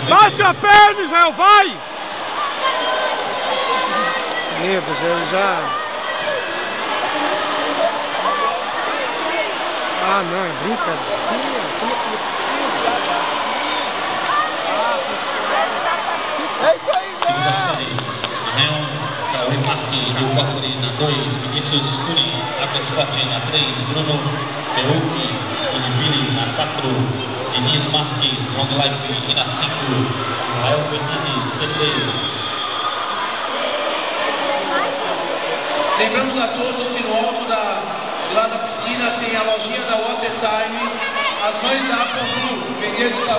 Baixa a perna, Israel, vai! Meu Deus, ele já... Ah, não, é brincadeira. Como é que é isso aí, né? Cauê Marques, Rio Cofre na 2, Vinícius Curi, Abre Esporte na 3, Bruno Peuque, Univille na 4, Diniz Marques, Long Life na 5, Rael Bernini, C3. Lembramos a todos que no alto lá da piscina tem a lojinha da Watertime, as mães da Aqua Blue, vendendo